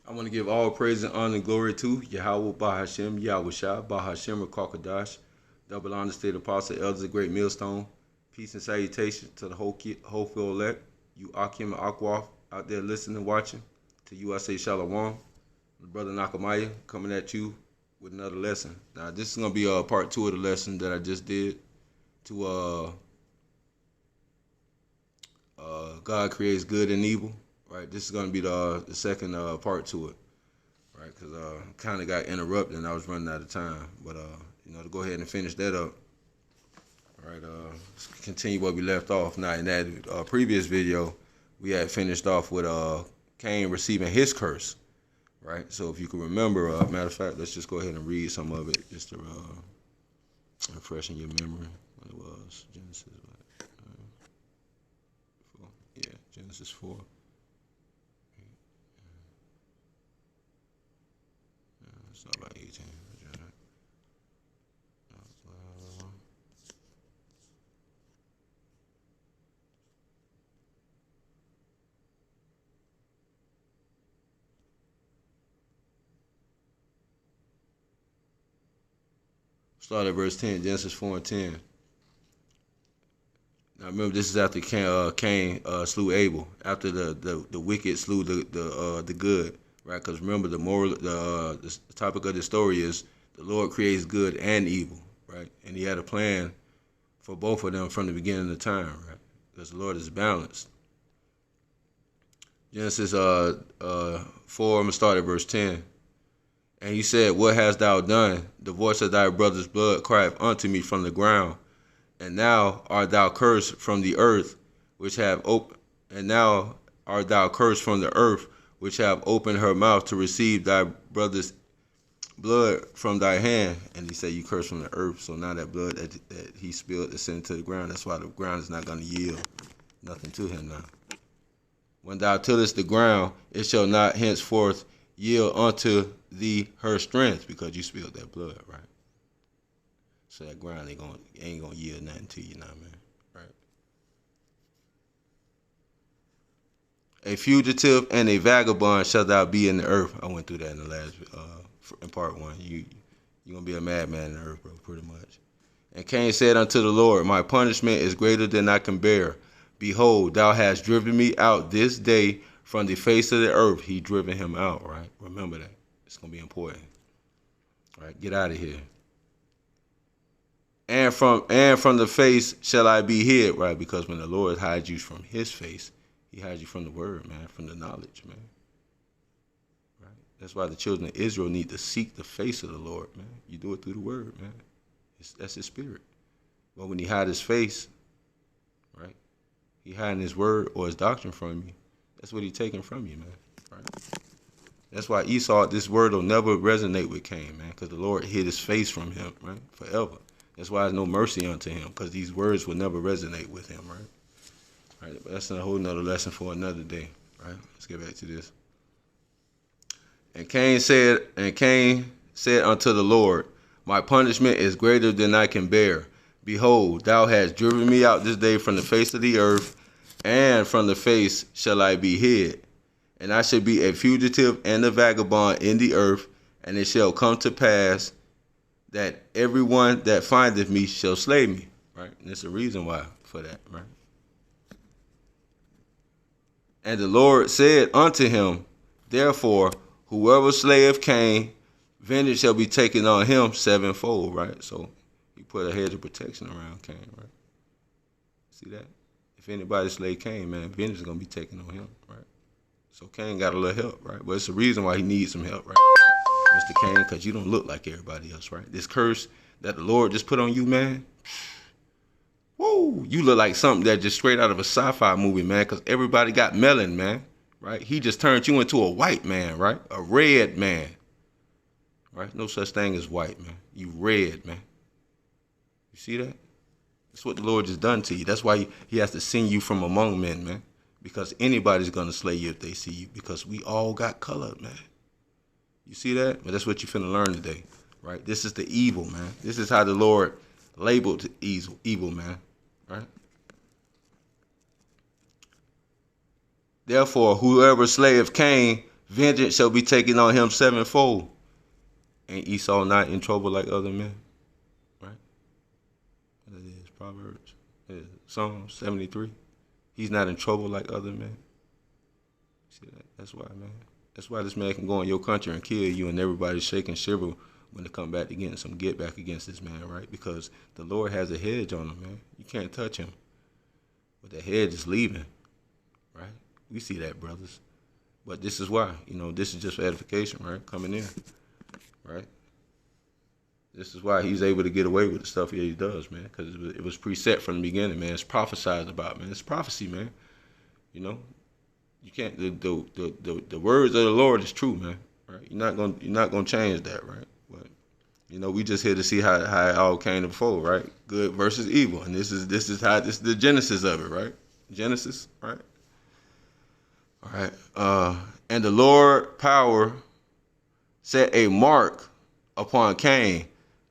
I want to give all praise and honor and glory to Yahweh Bahashem, Yahweh Shah, Bahashem, Rakakadash, double honor state apostle, elders of great millstone. Peace and salutation to the whole field elect. You Akim and Akwaf out there listening and watching. To you I say Shalom. Brother Nakamaya coming at you with another lesson. Now this is going to be part 2 of the lesson that I just did to God creates good and evil. Right, this is going to be the second part to it, right? Because kind of got interrupted and I was running out of time. But to go ahead and finish that up, right? Continue where we left off. Now in that previous video, we had finished off with Cain receiving his curse, right? So if you can remember, matter of fact, let's just go ahead and read some of it just to refresh in your memory. What it was, Genesis, Genesis 4. It's not about 18. Start at verse 10, Genesis 4 and 10. Now remember, this is after Cain slew Abel, after the wicked slew the good, right? Because remember, the topic of the story is the Lord creates good and evil, right? And He had a plan for both of them from the beginning of time, right? Because the Lord is balanced. Genesis 4, I'm gonna start at verse 10. And he said, "What hast thou done? The voice of thy brother's blood crieth unto me from the ground. And now art thou cursed from the earth, which have opened. And now art thou cursed from the earth, which have opened her mouth to receive thy brother's blood from thy hand." And he said, "You cursed from the earth." So now that blood that he spilled is sent to the ground. That's why the ground is not going to yield nothing to him now. When thou tillest the ground, it shall not henceforth yield unto thee her strength, because you spilled that blood, right? So that ground ain't gonna yield nothing to you now, man. Right? A fugitive and a vagabond shalt thou be in the earth. I went through that in the last in part 1. You gonna be a madman in the earth, bro, pretty much. And Cain said unto the Lord, "My punishment is greater than I can bear. Behold, thou hast driven me out this day from the face of the earth." He driven him out, right? Remember that. It's gonna be important. All right, get out of here. And from the face shall I be hid, right? Because when the Lord hides you from His face, He hides you from the word, man, from the knowledge, man. Right? That's why the children of Israel need to seek the face of the Lord, man. You do it through the word, man. That's His spirit. But when He hide His face, right? He hiding His word or His doctrine from you. That's what He taking from you, man. Right? That's why Esau, this word will never resonate with Cain, man, because the Lord hid His face from him, right, forever. That's why there's no mercy unto him, because these words will never resonate with him, right? All right, but that's a whole nother lesson for another day, right? Let's get back to this. And Cain said unto the Lord, "My punishment is greater than I can bear. Behold, thou hast driven me out this day from the face of the earth, and from the face shall I be hid. And I shall be a fugitive and a vagabond in the earth, and it shall come to pass that everyone that findeth me shall slay me." Right? And there's a reason why for that, right? And the Lord said unto him, "Therefore, whoever slayeth Cain, vengeance shall be taken on him sevenfold." Right? So He put a hedge of protection around Cain, right? See that? If anybody slay Cain, man, vengeance is gonna be taken on him, right? So Cain got a little help, right? But it's the reason why he needs some help, right? Mr. Cain, because you don't look like everybody else, right? This curse that the Lord just put on you, man. Whoa, you look like something that just straight out of a sci-fi movie, man, because everybody got melanin, man, right? He just turned you into a white man, right? A red man, right? No such thing as white, man. You red, man. You see that? That's what the Lord just done to you. That's why He has to send you from among men, man, because anybody's going to slay you if they see you, because we all got color, man. You see that? But that's what you're finna learn today, right? This is the evil, man. This is how the Lord labeled evil, man, right? Therefore, whoever slayeth Cain, Vengeance shall be taken on him sevenfold. Ain't Esau not in trouble like other men? Right? That is Proverbs. Yeah. Psalm 73. He's not in trouble like other men. See that? That's why, man. That's why this man can go in your country and kill you, and everybody's shake and shiver when they come back to getting some get back against this man, right? Because the Lord has a hedge on him, man. You can't touch him. But the hedge is leaving, right? We see that, brothers. But this is why, this is just for edification, right? Coming in, right? This is why he's able to get away with the stuff he does, man. Because it was preset from the beginning, man. It's prophesied about, man. It's prophecy, man. You can't. The words of the Lord is true, man. Right? You're not gonna change that, right? But we just here to see how it all came to before, right? Good versus evil, and this is the genesis of it, right? Genesis, right? All right. And the Lord power set a mark upon Cain,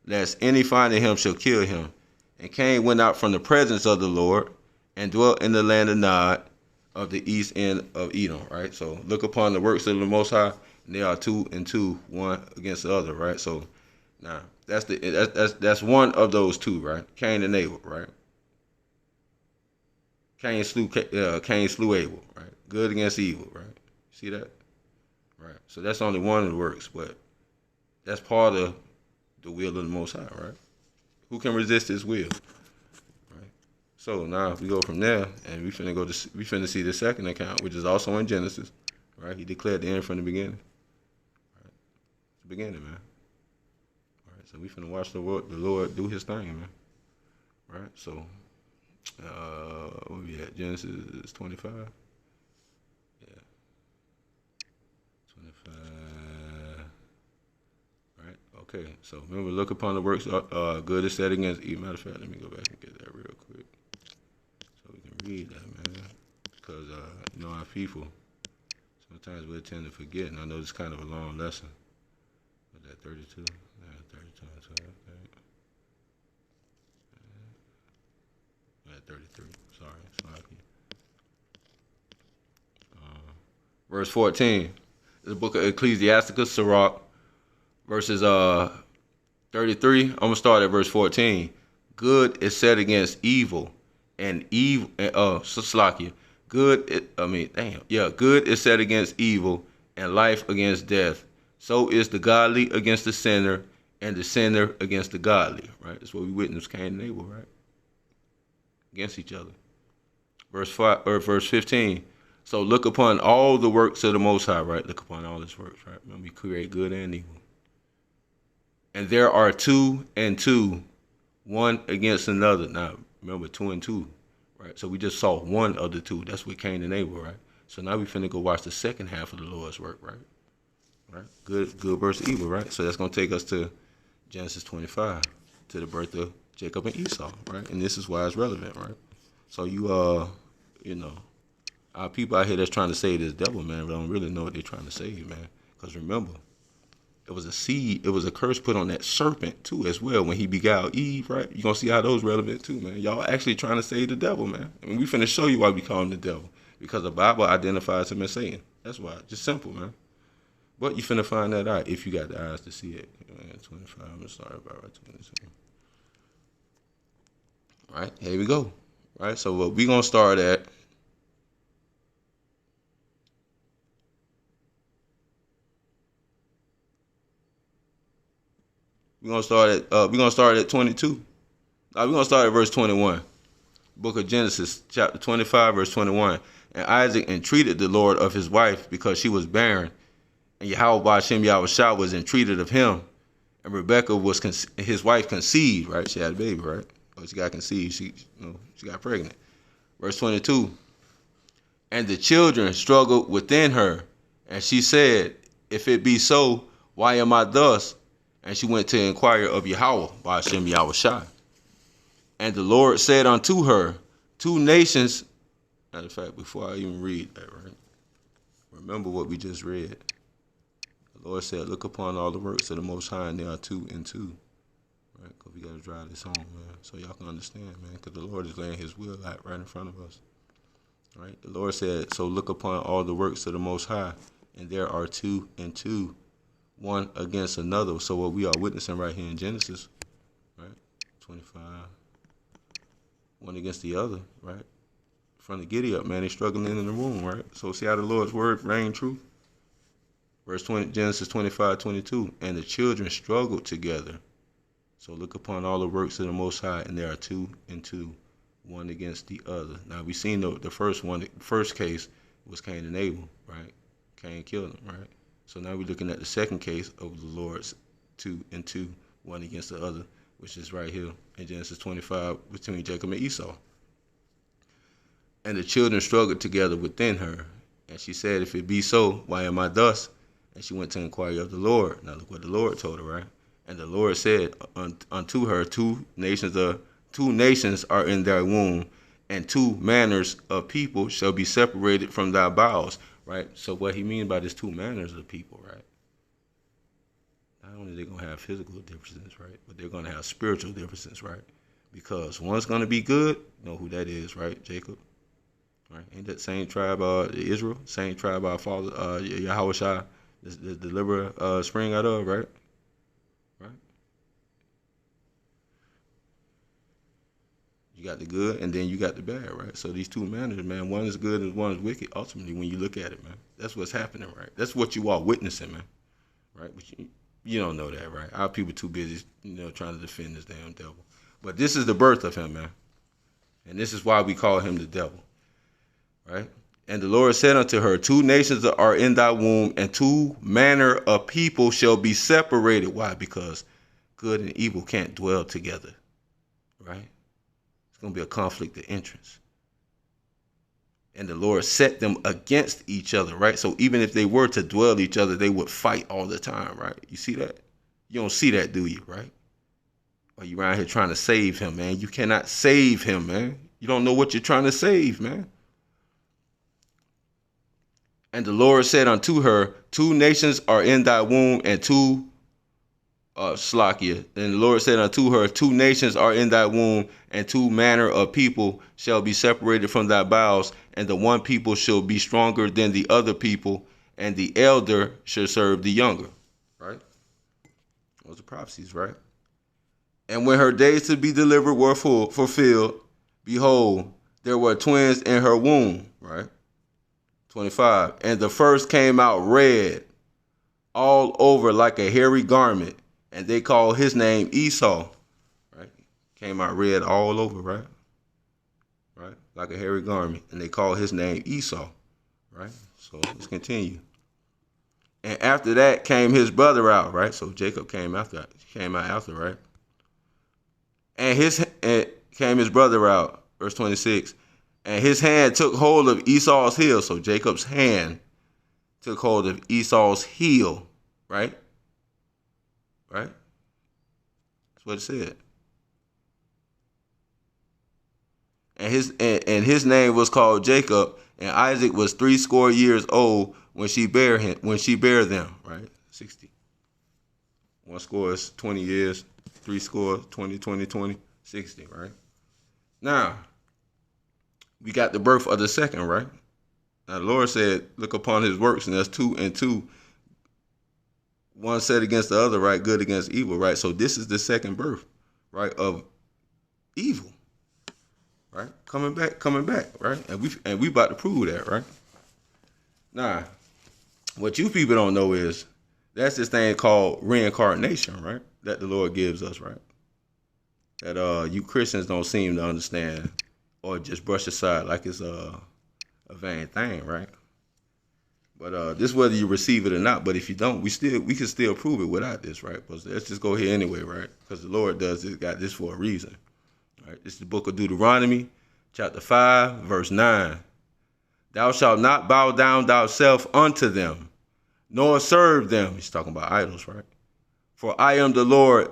lest any finding him shall kill him. And Cain went out from the presence of the Lord and dwelt in the land of Nod, of the east end of Edom, right? So look upon the works of the Most High, and they are two and two, one against the other, right? So now that's one of those two, right? Cain and Abel, right? Cain slew Abel, right? Good against evil, right? See that? Right. So that's only one of the works, but that's part of the will of the Most High, right? Who can resist His will? So now we go from there, and we finna see the second account, which is also in Genesis, right? He declared the end from the beginning, right? The beginning, man. All right, so we finna watch the Lord do His thing, man. Right. So, where we at? Genesis 25. Yeah. 25. Right. Okay. So remember, look upon the works. Good is said against evil. Matter of fact, let me go back and get that real quick. Read that, man, because our people sometimes we tend to forget, and I know it's kind of a long lesson. But that 32, 32 and 12, that 33. Sorry. Verse 14, the book of Ecclesiasticus, Sirach, verses 33. I'm gonna start at verse 14. Good is set against evil. And evil, Slakia. Good is set against evil, and life against death. So is the godly against the sinner, and the sinner against the godly. Right? That's what we witnessed Cain and Abel, right? Against each other. Verse 15. So look upon all the works of the Most High, right? Look upon all His works, right? When we create good and evil. And there are two and two, one against another. Now, remember, 2 and 2, right? So we just saw one of the two. That's with Cain and Abel, right? So now we finna go watch the second half of the Lord's work, right? Right? Good versus evil, right? So that's gonna take us to Genesis 25, to the birth of Jacob and Esau, right? And this is why it's relevant, right? So our people out here that's trying to save this devil, man, don't really know what they're trying to save, man. Because remember, it was a seed, it was a curse put on that serpent too as well when he beguiled Eve, right? You're gonna see how those relevant too, man. Y'all actually trying to save the devil, man. I mean, we finna show you why we call him the devil. Because the Bible identifies him as Satan. That's why. Just simple, man. But you finna find that out if you got the eyes to see it. 25, I'm gonna start about right 22. All right, here we go. All right, so what we gonna start at, we're gonna start at 22. We're gonna start at verse 21. Book of Genesis, chapter 25, verse 21. And Isaac entreated the Lord of his wife because she was barren, and Yahweh Ba'Shem Yahushua was entreated of him, and Rebekah was his wife conceived, right? She had a baby, right? Or she got conceived. She got pregnant. Verse 22. And the children struggled within her, and she said, "If it be so, why am I thus?" And she went to inquire of Yahweh Ba'Shem Yahushua. And the Lord said unto her, 2 nations. Matter of fact, before I even read that, right? Remember what we just read. The Lord said, look upon all the works of the Most High, and there are 2 and 2. Right? Because we got to drive this home, man. So y'all can understand, man. Because the Lord is laying His will out right in front of us. Right? The Lord said, so look upon all the works of the Most High, and there are two and two, one against another. So what we are witnessing right here in Genesis, right? 25, one against the other, right? From the giddy up, man, they struggling in the room, right? So see how the Lord's word reign true? Verse 20, Genesis 25:22, and the children struggled together. So look upon all the works of the Most High, and there are two and two, one against the other. Now we seen the first one, the first case was Cain and Abel, right? Cain killed him, right? So now we're looking at the second case of the Lord's two and two, one against the other, which is right here in Genesis 25 between Jacob and Esau. And the children struggled together within her. And she said, if it be so, why am I thus? And she went to inquire of the Lord. Now look what the Lord told her, right? And the Lord said unto her, two nations are in thy womb, and two manners of people shall be separated from thy bowels, right? So what he means by this two manners of people, right? Not only they're going to have physical differences, right? But they're going to have spiritual differences, right? Because one's going to be good, you know who that is, right? Jacob. Right? Ain't that same tribe, Israel? Same tribe our father, Yahweh, the deliverer, spring out of, right? Right? You got the good, and then you got the bad, right? So these two manners, man, one is good and one is wicked. Ultimately, when you look at it, man, that's what's happening, right? That's what you are witnessing, man. Right? But you don't know that, right? Our people too busy, trying to defend this damn devil. But this is the birth of him, man. And this is why we call him the devil. Right? And the Lord said unto her, two nations are in thy womb, and two manner of people shall be separated. Why? Because good and evil can't dwell together. Right? It's going to be a conflict of interest. And the Lord set them against each other, right? So even if they were to dwell each other, they would fight all the time, right? You see that? You don't see that, do you, right? Or you around here trying to save him, man. You cannot save him, man. You don't know what you're trying to save, man. And the Lord said unto her, two nations are in thy womb, and two, Slakia. And the Lord said unto her, two nations are in thy womb, and two manner of people shall be separated from thy bowels, and the one people shall be stronger than the other people, and the elder shall serve the younger. Right? Those are prophecies, right? And when her days to be delivered were fulfilled, behold, there were twins in her womb, right? 25. And the first came out red, all over like a hairy garment, and they called his name Esau, right? Came out red all over, right? Right? Like a hairy garment, and they called his name Esau, right? So let's continue. And after that came his brother out, right? So Jacob came out after, right? And came his brother out, verse 26. And his hand took hold of Esau's heel. So Jacob's hand took hold of Esau's heel, right? Right? That's what it said. And his name was called Jacob, and Isaac was 80 years old when she bare them, right? 60. 1 is 20 years, 80, 20, 60, right? Now, we got the birth of the second, right? Now the Lord said, look upon his works, and that's two and two. One set against the other, right? Good against evil, right? So this is the second birth, right? Of evil, right? Coming back, right? And we about to prove that, right? Now, what you people don't know is that's this thing called reincarnation, right? That the Lord gives us, right? That you Christians don't seem to understand, or just brush aside like it's a vain thing, right? But this whether you receive it or not. But if you don't, we can still prove it without this, right? But let's just go here anyway, right? Because the Lord got this for a reason, right? This is the book of Deuteronomy, chapter 5, verse 9. Thou shalt not bow down thyself unto them, nor serve them. He's talking about idols, right? For I am the Lord.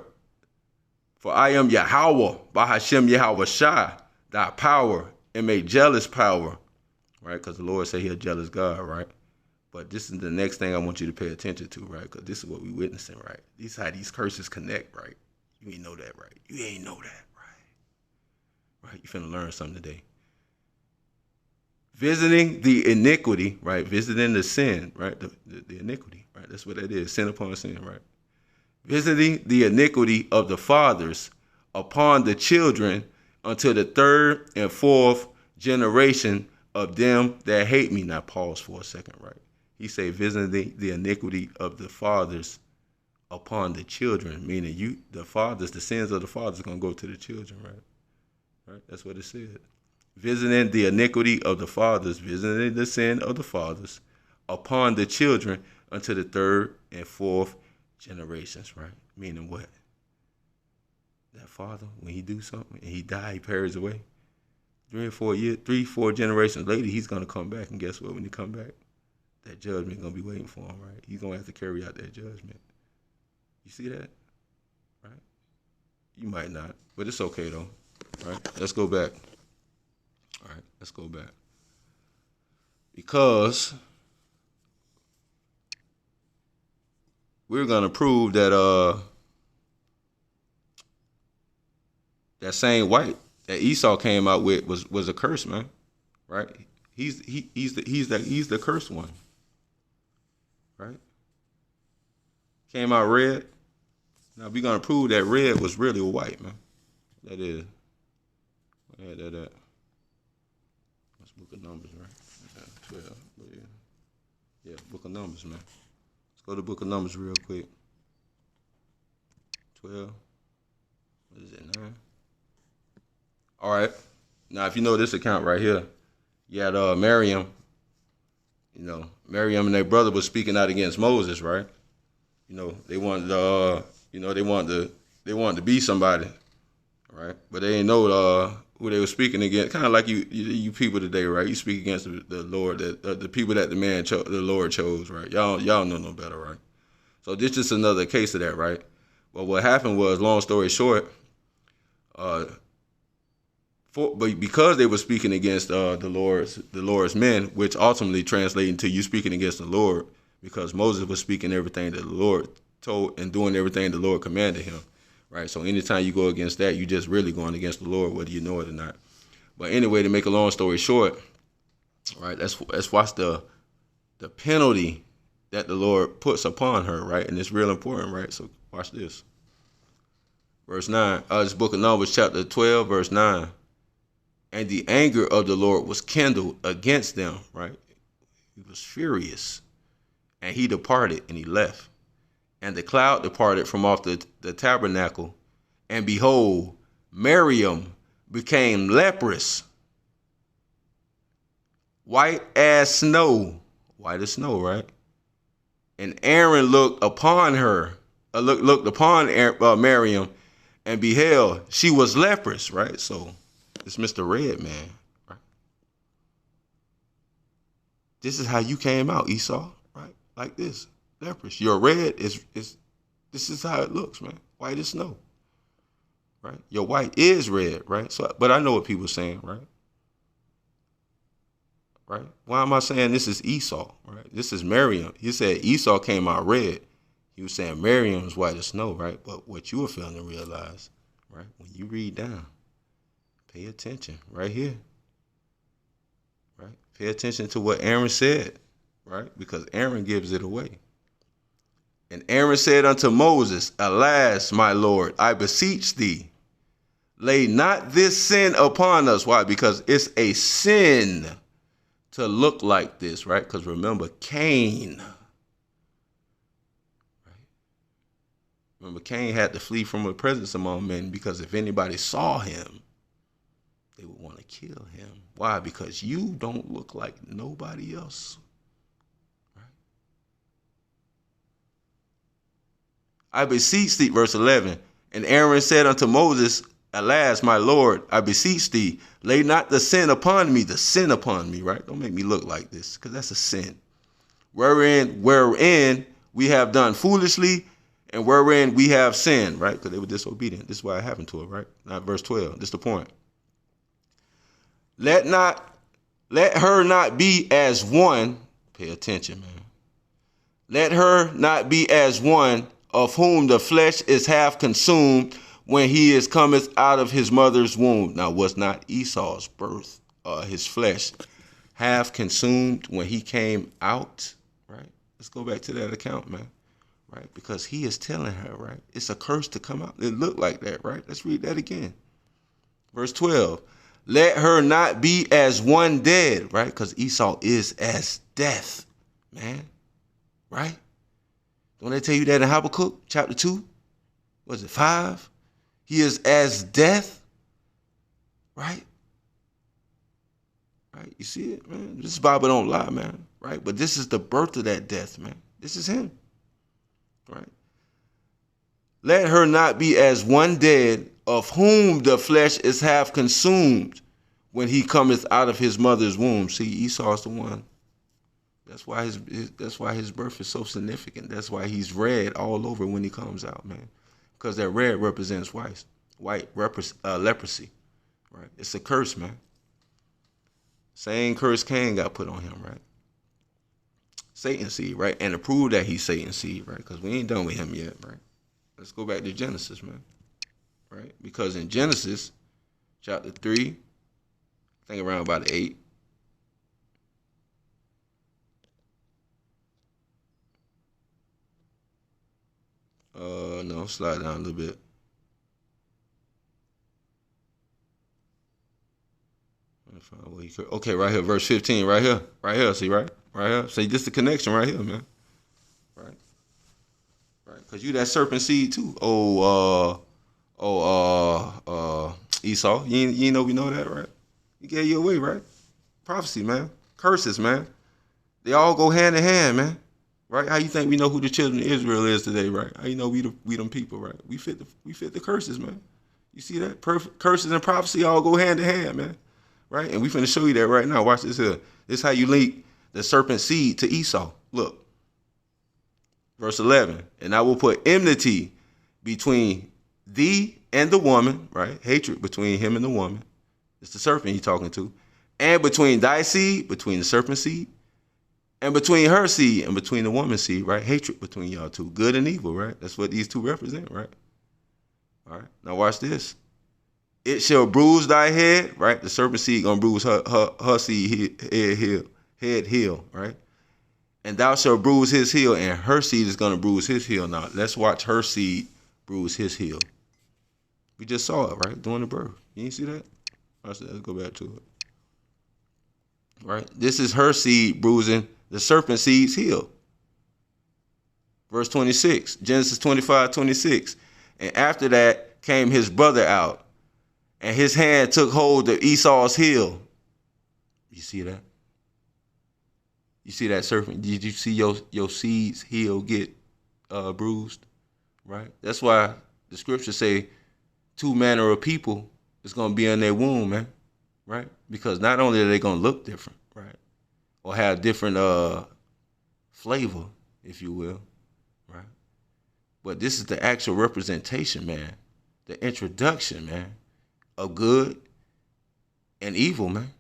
For I am Yahweh, Bahashem Yahweh Shai, thy power, and a jealous power, right? Because the Lord said he's a jealous God, right? But this is the next thing I want you to pay attention to, right? Because this is what we're witnessing, right? This is how these curses connect, right? You ain't know that, right? You ain't know that, right? Right? You finna learn something today. Visiting the iniquity, right? Visiting the sin, right? The iniquity, right? That's what that is. Sin upon sin, right? Visiting the iniquity of the fathers upon the children until the third and fourth generation of them that hate me. Now pause for a second, right? He say visiting the iniquity of the fathers upon the children, meaning the fathers, the sins of the fathers are going to go to the children, right? Right? That's what it said. Visiting the iniquity of the fathers, visiting the sin of the fathers upon the children unto the third and fourth generations, right? Meaning what? That father, when he do something and he die, he perishes away. 3 or 4 generations later, he's going to come back. And guess what? When he come back, that judgment going to be waiting for him, right? He's going to have to carry out that judgment. You see that? Right? You might not, but it's okay though. Right? Let's go back. All right, let's go back. Because we're gonna prove that that same white that Esau came out with was a curse, man. Right? He's the cursed one. Right? Came out red. Now we're gonna prove that red was really white, man. That is. Yeah, that. That's Book of Numbers, right? 12. Yeah, Book of Numbers, man. Let's go to Book of Numbers real quick. 12. What is it, 9? All right. Now, if you know this account right here, you had Miriam. You know, Miriam and their brother was speaking out against Moses, right? You know, they wanted to be somebody, right? But they didn't know who they were speaking against. Kind of like you people today, right? You speak against the Lord, the people that the Lord chose, right? Y'all know no better, right? So this is another case of that, right? Well, what happened was, long story short, but because they were speaking against the Lord's men, which ultimately translated into you speaking against the Lord, because Moses was speaking everything that the Lord told and doing everything the Lord commanded him, right? So anytime you go against that, you just really going against the Lord, whether you know it or not. But anyway, to make a long story short, right? Let's watch the penalty that the Lord puts upon her, right? And it's real important, right? So watch this. Verse 9. This Book of Numbers, chapter 12, verse 9. And the anger of the Lord was kindled against them, right? He was furious. And he departed and he left. And the cloud departed from off the tabernacle. And behold, Miriam became leprous, white as snow. White as snow, right? And Aaron looked upon her, looked upon Miriam, and beheld, she was leprous, right? So it's Mr. Red Man, right? This is how you came out, Esau, right? Like this, leprous. Your red is this is how it looks, man. White as snow, right? Your white is red, right? So, but I know what people are saying, right? Right? Why am I saying this is Esau, right? This is Miriam. He said Esau came out red. He was saying Miriam's white as snow, right? But what you were failing to realize, right? When you read down, pay attention right here, right? Pay attention to what Aaron said, right? Because Aaron gives it away. And Aaron said unto Moses, alas, my Lord, I beseech thee, lay not this sin upon us. Why? Because it's a sin to look like this, right? Because remember, Cain, right? Remember, Cain had to flee from the presence among men because if anybody saw him, they would want to kill him. Why? Because you don't look like nobody else, right? I beseech thee, verse 11, and Aaron said unto Moses, alas, my Lord, I beseech thee, lay not the sin upon me, right? Don't make me look like this, because that's a sin. Wherein we have done foolishly, and wherein we have sinned, right? Because they were disobedient. This is why it happened to it, right? Now, verse 12, this is the point. Let her not be as one, pay attention, man. Let her not be as one of whom the flesh is half consumed, when he is cometh out of his mother's womb. Now, was not Esau's birth, his flesh, half consumed when he came out, right? Let's go back to that account, man, right? Because he is telling her, right? It's a curse to come out. It looked like that, right? Let's read that again. Verse 12. Let her not be as one dead, right? Because Esau is as death, man, right? Don't they tell you that in Habakkuk chapter 2? Was it 5? He is as death, right? Right? You see it, man? This Bible don't lie, man, right? But this is the birth of that death, man. This is him, right? Let her not be as one dead, of whom the flesh is half consumed when he cometh out of his mother's womb. See, Esau's the one. That's why his birth is so significant. That's why he's red all over when he comes out, man. Because that red represents leprosy, right? It's a curse, man. Same curse Cain got put on him, right? Satan's seed, right? And to prove that he's Satan's seed, right? Because we ain't done with him yet, right? Let's go back to Genesis, man. Right? Because in Genesis chapter 3, I think around about 8, no, slide down a little bit. Okay, right here, verse 15, right here, see, right here. See, this is the connection right here, man. Right, because you that serpent seed too. Esau, you know we know that, right? He gave you away, right? Prophecy, man. Curses, man. They all go hand in hand, man. Right? How you think we know who the children of Israel is today, right? How you know we them people, right? We fit the curses, man. You see that? Curses and prophecy all go hand in hand, man. Right? And we finna show you that right now. Watch this here. This is how you link the serpent seed to Esau. Look. Verse 11. And I will put enmity between thee and the woman, right? Hatred between him and the woman. It's the serpent he's talking to. And between thy seed, between the serpent seed, and between her seed and between the woman's seed, right? Hatred between y'all two. Good and evil, right? That's what these two represent, right? All right. Now watch this. It shall bruise thy head, right? The serpent seed gonna bruise her seed head heel, right? And thou shalt bruise his heel, and her seed is gonna bruise his heel. Now let's watch her seed bruise his heel. We just saw it, right? During the birth. You didn't see that? Let's go back to it. Right? This is her seed bruising the serpent seed's heel. Verse 26, Genesis 25:26. And after that came his brother out, and his hand took hold of Esau's heel. You see that? You see that serpent? Did you see your seed's heel get bruised? Right? That's why the scriptures say 2 manner of people is going to be in their womb, man. Right? Because not only are they going to look different, right? Or have different flavor, if you will, right? But this is the actual representation, man. The introduction, man, of good and evil, man.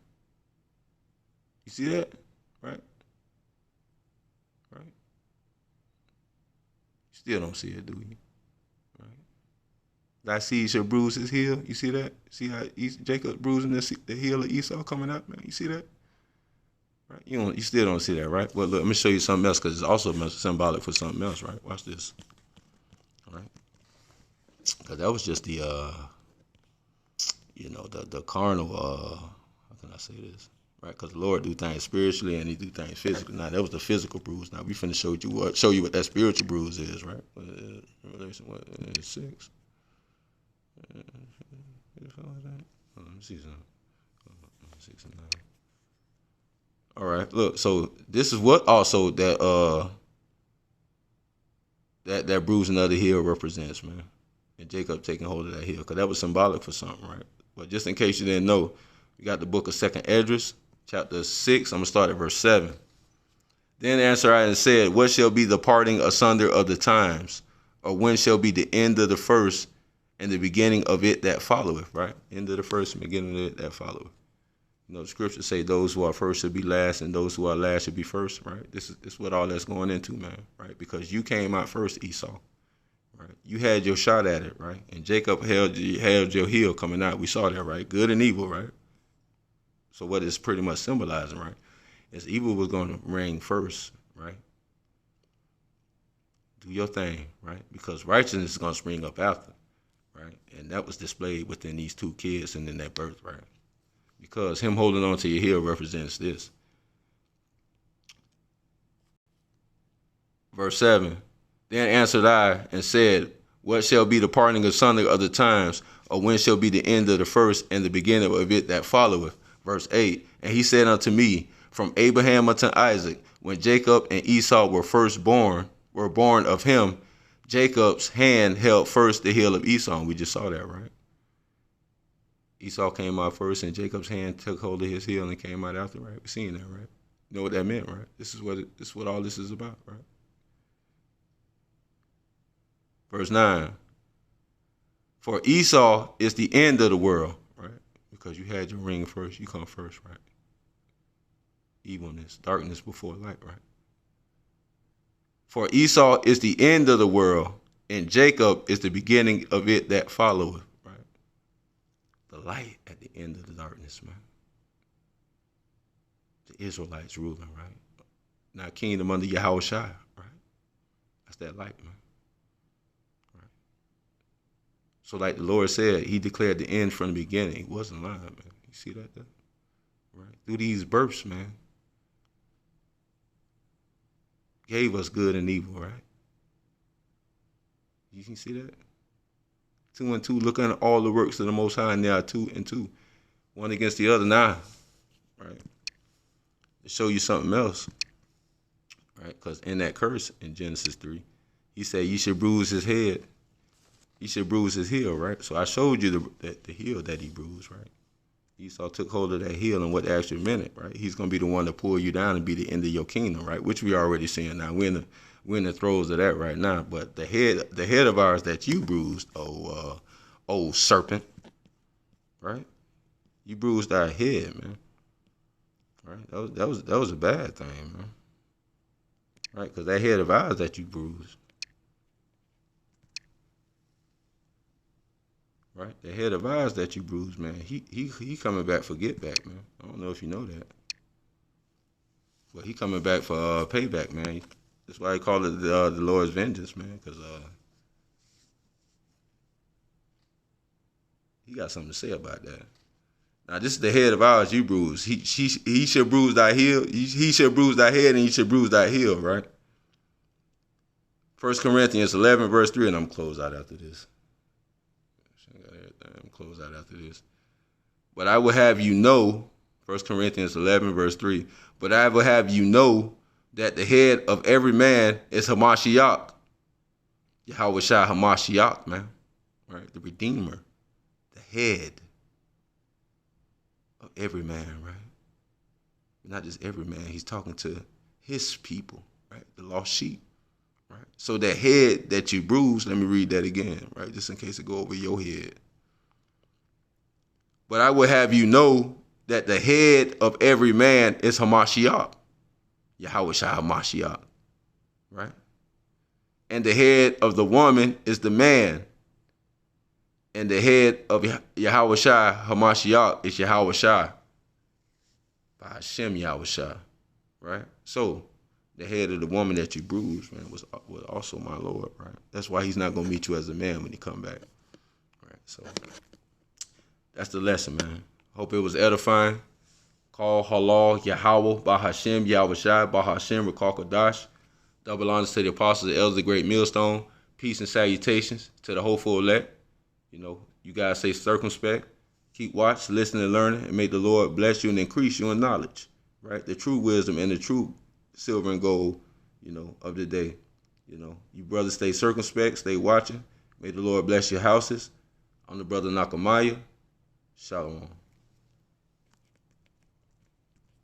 You see that? Right? Right? You still don't see it, do you? Right? Thy seed shall bruise his heel. You see that? See how Jacob bruising the heel of Esau coming up, man? You see that? Right? You still don't see that, right? Well, look, let me show you something else because it's also symbolic for something else, right? Watch this. All right? Because that was just the, the carnal, how can I say this? Right? Because the Lord do things spiritually and he do things physically. Now, that was the physical bruise. Now, we finna show you what that spiritual bruise is, right? Revelation, 6? Let me see something. 6 and 9. All right, look. So this is what also that that bruising of the heel represents, man. And Jacob taking hold of that heel, because that was symbolic for something, right? But just in case you didn't know, we got the book of 2nd Esdras, chapter 6. I'm gonna start at verse 7. Then answered I and said, what shall be the parting asunder of the times, or when shall be the end of the first and the beginning of it that followeth, right? End of the first and beginning of it that followeth. You know, the scriptures say those who are first should be last and those who are last should be first, right? This is what all that's going into, man, right? Because you came out first, Esau, right? You had your shot at it, right? And Jacob held your heel coming out. We saw that, right? Good and evil, right? So what it's pretty much symbolizing, right? As evil was going to reign first, right? Do your thing, right? Because righteousness is going to spring up after, right? And that was displayed within these two kids and in that birth, right? Because him holding on to your heel represents this. Verse 7, then answered I and said, what shall be the parting asunder of the times, or when shall be the end of the first and the beginning of it that followeth? Verse 8, and he said unto me, from Abraham unto Isaac, when Jacob and Esau were born of him, Jacob's hand held first the heel of Esau. And we just saw that, right? Esau came out first, and Jacob's hand took hold of his heel and came out after, right? We seen that, right? You know what that meant, right? This is what all this is about, right? Verse 9, for Esau is the end of the world, right? Because you had your ring first, you come first, right? Evilness, darkness before light, right? For Esau is the end of the world, and Jacob is the beginning of it that followeth, right? The light at the end of the darkness, man. The Israelites ruling, right? Now kingdom under Yahweh Shai, right? That's that light, man. So like the Lord said, he declared the end from the beginning. He wasn't lying, man. You see that there? Right? Through these births, man. Gave us good and evil, right? You can see that? 2 and 2, looking at all the works of the Most High, and there are 2 and 2. One against the other, 9. Right? To show you something else. Right? Because in that curse in Genesis 3, he said, you should bruise his head. He should bruise his heel, right? So I showed you the heel that he bruised, right? Esau took hold of that heel and what actually meant it, right? He's going to be the one to pull you down and be the end of your kingdom, right? Which we already seeing now. We're in the throes of that right now. But the head of ours that you bruised, old serpent, right? You bruised our head, man. Right? That was a bad thing, man. Right? Because that head of ours that you bruised. Right, the head of ours that you bruised, man. He coming back for get back, man. I don't know if you know that, but he coming back for payback, man. That's why he called it the Lord's vengeance, man. Because he got something to say about that. Now this is the head of ours you bruised. He should bruise thy heel. He should bruise thy head, and he should bruise thy heel, right? 1 Corinthians 11 verse 3, and I'm close out after this. Close out after this. But I will have you know, 1 Corinthians 11, verse 3, but I will have you know that the head of every man is Hamashiach. Yahweh Shai Hamashiach, man. Right? The Redeemer. The head of every man, right? Not just every man. He's talking to his people, right? The lost sheep. Right? So that head that you bruised, let me read that again, right? Just in case it go over your head. But I will have you know that the head of every man is Hamashiach. Yahweh Shai Hamashiach. Right? And the head of the woman is the man. And the head of Yahweh Shai Hamashiach is Yahweh Shai. By Hashem Yahweh Shai. Right? So, the head of the woman that you bruised, man, was also my Lord, right? That's why he's not going to meet you as a man when he come back. Right? So, that's the lesson, man. Hope it was edifying. Call halal Yahweh, by Hashem, Yahweh Shai, by Hashem, Rakal Kadash. Double honors to the apostles, the elders, the great millstone. Peace and salutations to the hopeful elect. You know, you guys stay circumspect. Keep watch, listen and learning, and may the Lord bless you and increase you in knowledge. Right? The true wisdom and the true silver and gold, you know, of the day. You know, you brothers stay circumspect, stay watching. May the Lord bless your houses. I'm the brother Nakamaya. Shalom.